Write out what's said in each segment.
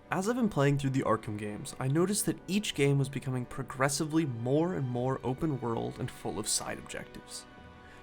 As I've been playing through the Arkham games, I noticed that each game was becoming progressively more and more open world and full of side objectives.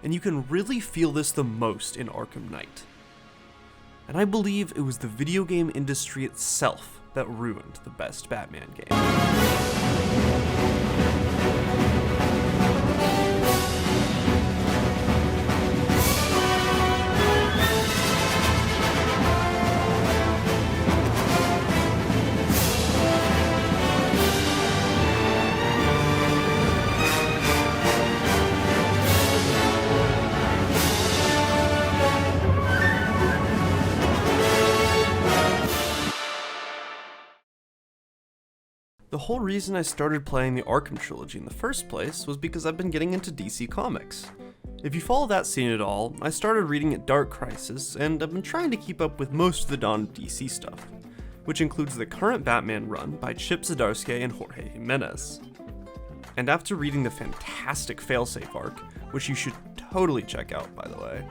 And you can really feel this the most in Arkham Knight. And I believe it was the video game industry itself that ruined the best Batman game. The whole reason I started playing the Arkham trilogy in the first place was because I've been getting into DC Comics. If you follow that scene at all, I started reading at Dark Crisis, and I've been trying to keep up with most of the Dawn of DC stuff, which includes the current Batman run by Chip Zdarsky and Jorge Jimenez. And after reading the fantastic Failsafe arc, which you should totally check out by the way,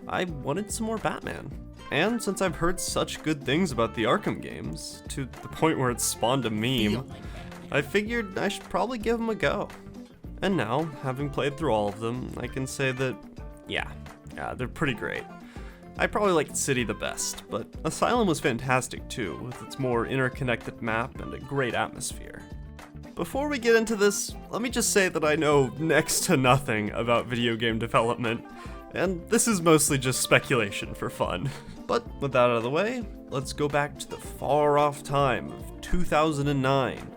I wanted some more Batman. And since I've heard such good things about the Arkham games, to the point where it spawned a meme, I figured I should probably give them a go. And now, having played through all of them, I can say that, yeah, they're pretty great. I probably liked City the best, but Asylum was fantastic too, with its more interconnected map and a great atmosphere. Before we get into this, let me just say that I know next to nothing about video game development, and this is mostly just speculation for fun. But with that out of the way, let's go back to the far-off time of 2009.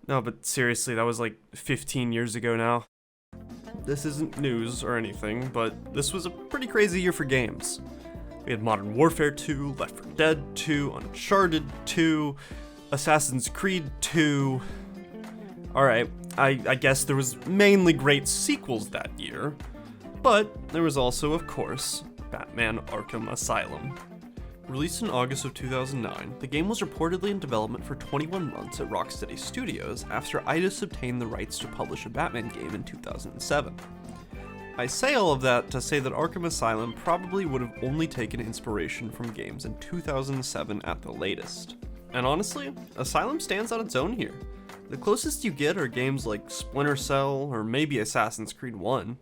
No, but seriously, that was like 15 years ago now. This isn't news or anything, but this was a pretty crazy year for games. We had Modern Warfare 2, Left 4 Dead 2, Uncharted 2, Assassin's Creed 2. Alright, I guess there was mainly great sequels that year, but there was also, of course, Batman Arkham Asylum. Released in August of 2009, the game was reportedly in development for 21 months at Rocksteady Studios after Eidos obtained the rights to publish a Batman game in 2007. I say all of that to say that Arkham Asylum probably would have only taken inspiration from games in 2007 at the latest. And honestly, Asylum stands on its own here. The closest you get are games like Splinter Cell or maybe Assassin's Creed 1.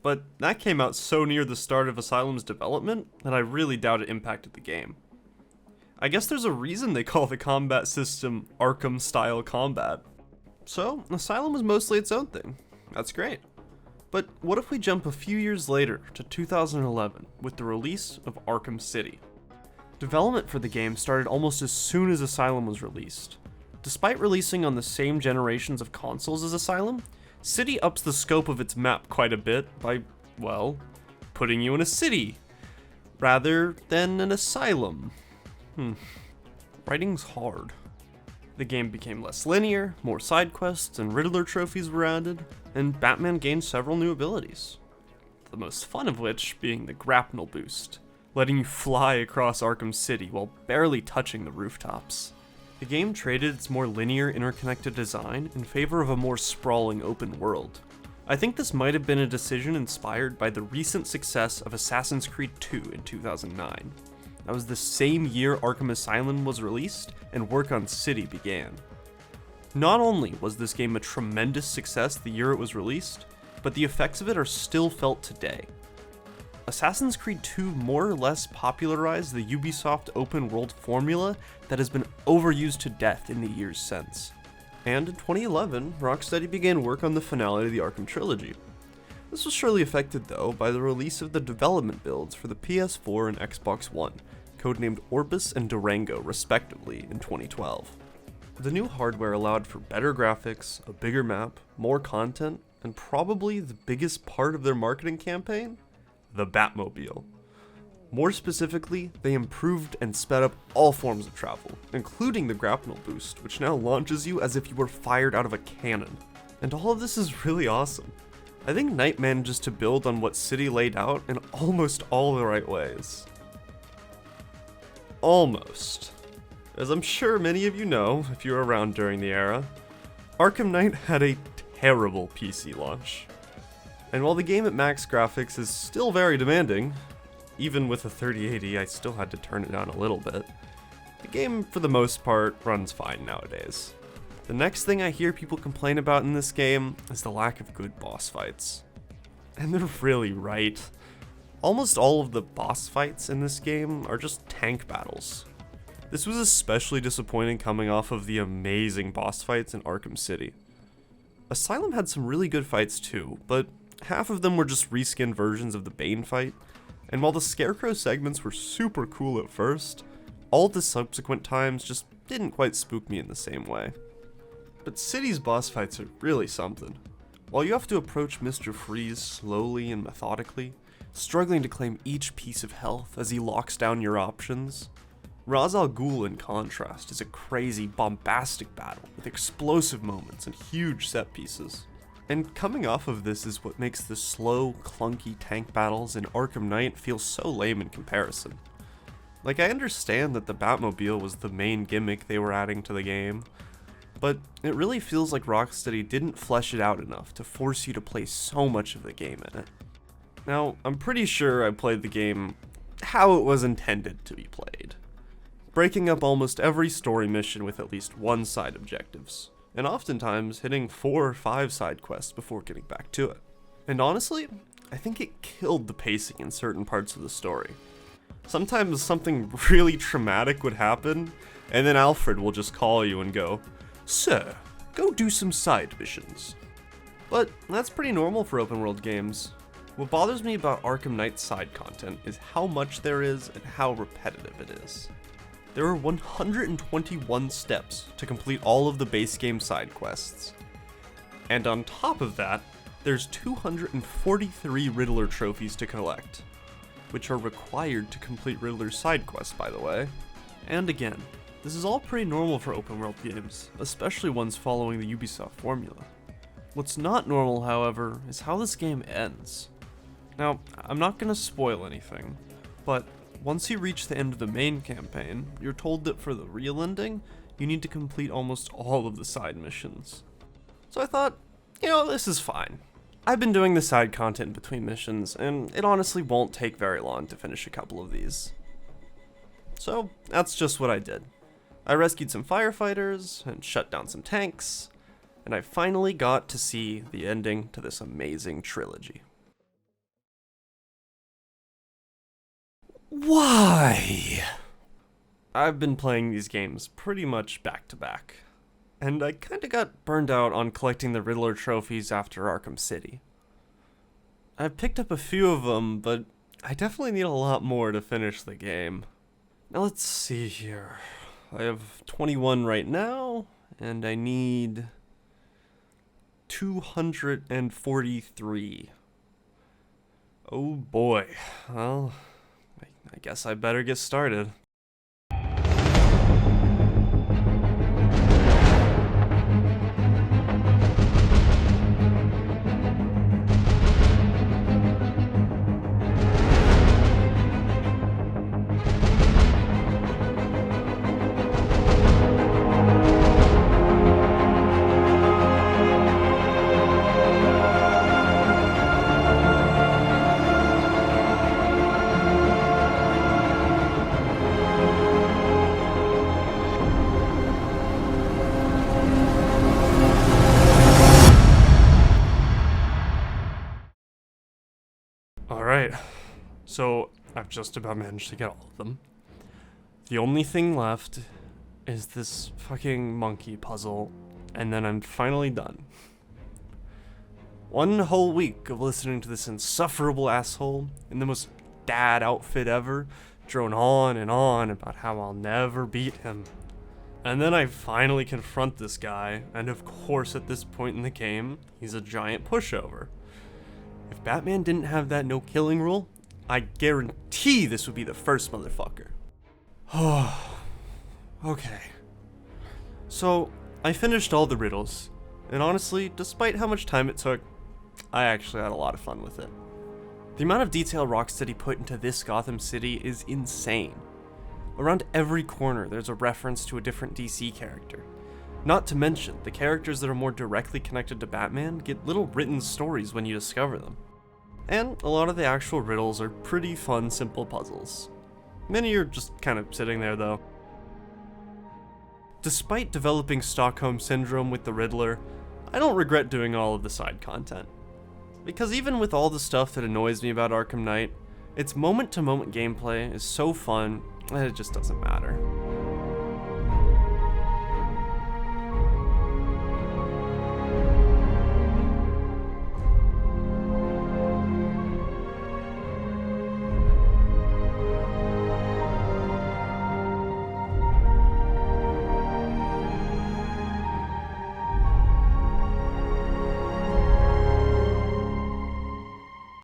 But that came out so near the start of Asylum's development that I really doubt it impacted the game. I guess there's a reason they call the combat system Arkham-style combat. So, Asylum was mostly its own thing. That's great. But what if we jump a few years later to 2011 with the release of Arkham City? Development for the game started almost as soon as Asylum was released. Despite releasing on the same generations of consoles as Asylum, City ups the scope of its map quite a bit by, well, putting you in a city, rather than an asylum. Writing's hard. The game became less linear, more side quests and Riddler trophies were added, and Batman gained several new abilities. The most fun of which being the grapnel boost, letting you fly across Arkham City while barely touching the rooftops. The game traded its more linear, interconnected design in favor of a more sprawling open world. I think this might have been a decision inspired by the recent success of Assassin's Creed 2 in 2009. That was the same year Arkham Asylum was released and work on City began. Not only was this game a tremendous success the year it was released, but the effects of it are still felt today. Assassin's Creed 2 more or less popularized the Ubisoft open world formula that has been overused to death in the years since. And in 2011, Rocksteady began work on the finale of the Arkham trilogy. This was surely affected though by the release of the development builds for the PS4 and Xbox One, codenamed Orbis and Durango respectively in 2012. The new hardware allowed for better graphics, a bigger map, more content, and probably the biggest part of their marketing campaign? The Batmobile. More specifically, they improved and sped up all forms of travel, including the grapnel boost, which now launches you as if you were fired out of a cannon. And all of this is really awesome. I think Knight manages to build on what City laid out in almost all the right ways. Almost. As I'm sure many of you know, if you were around during the era, Arkham Knight had a terrible PC launch. And while the game at max graphics is still very demanding, even with a 3080 I still had to turn it down a little bit, The game, for the most part, runs fine nowadays. The next thing I hear people complain about in this game is the lack of good boss fights. And they're really right. Almost all of the boss fights in this game are just tank battles. This was especially disappointing coming off of the amazing boss fights in Arkham City. Asylum had some really good fights too, but half of them were just reskinned versions of the Bane fight, and while the Scarecrow segments were super cool at first, all the subsequent times just didn't quite spook me in the same way. But City's boss fights are really something. While you have to approach Mr. Freeze slowly and methodically, struggling to claim each piece of health as he locks down your options, Ra's al Ghul, in contrast, is a crazy, bombastic battle with explosive moments and huge set pieces. And coming off of this is what makes the slow, clunky tank battles in Arkham Knight feel so lame in comparison. Like, I understand that the Batmobile was the main gimmick they were adding to the game, but it really feels like Rocksteady didn't flesh it out enough to force you to play so much of the game in it. Now, I'm pretty sure I played the game how it was intended to be played, breaking up almost every story mission with at least one side objectives, and oftentimes hitting 4 or 5 side quests before getting back to it. And honestly, I think it killed the pacing in certain parts of the story. Sometimes something really traumatic would happen, and then Alfred will just call you and go, "Sir, go do some side missions." But that's pretty normal for open world games. What bothers me about Arkham Knight's side content is how much there is and how repetitive it is. There are 121 steps to complete all of the base game side quests. And on top of that, there's 243 Riddler trophies to collect, which are required to complete Riddler's side quests, by the way. And again, this is all pretty normal for open world games, especially ones following the Ubisoft formula. What's not normal, however, is how this game ends. Now, I'm not going to spoil anything, but once you reach the end of the main campaign, you're told that for the real ending, you need to complete almost all of the side missions. So I thought, this is fine. I've been doing the side content between missions, and it honestly won't take very long to finish a couple of these. So that's just what I did. I rescued some firefighters, and shut down some tanks, and I finally got to see the ending to this amazing trilogy. Why? I've been playing these games pretty much back to back, and I kinda got burned out on collecting the Riddler trophies after Arkham City. I've picked up a few of them, but I definitely need a lot more to finish the game. Now let's see here. I have 21 right now, and I need 243. Oh boy. Well, I guess I better get started. Alright, so I've just about managed to get all of them. The only thing left is this fucking monkey puzzle, and then I'm finally done. One whole week of listening to this insufferable asshole in the most dad outfit ever drone on and on about how I'll never beat him. And then I finally confront this guy, and of course at this point in the game, he's a giant pushover. If Batman didn't have that no killing rule, I guarantee this would be the first motherfucker. Okay. So, I finished all the riddles, and honestly, despite how much time it took, I actually had a lot of fun with it. The amount of detail Rocksteady put into this Gotham City is insane. Around every corner there's a reference to a different DC character. Not to mention, the characters that are more directly connected to Batman get little written stories when you discover them. And a lot of the actual riddles are pretty fun, simple puzzles. Many are just kind of sitting there though. Despite developing Stockholm Syndrome with the Riddler, I don't regret doing all of the side content. Because even with all the stuff that annoys me about Arkham Knight, its moment-to-moment gameplay is so fun that it just doesn't matter.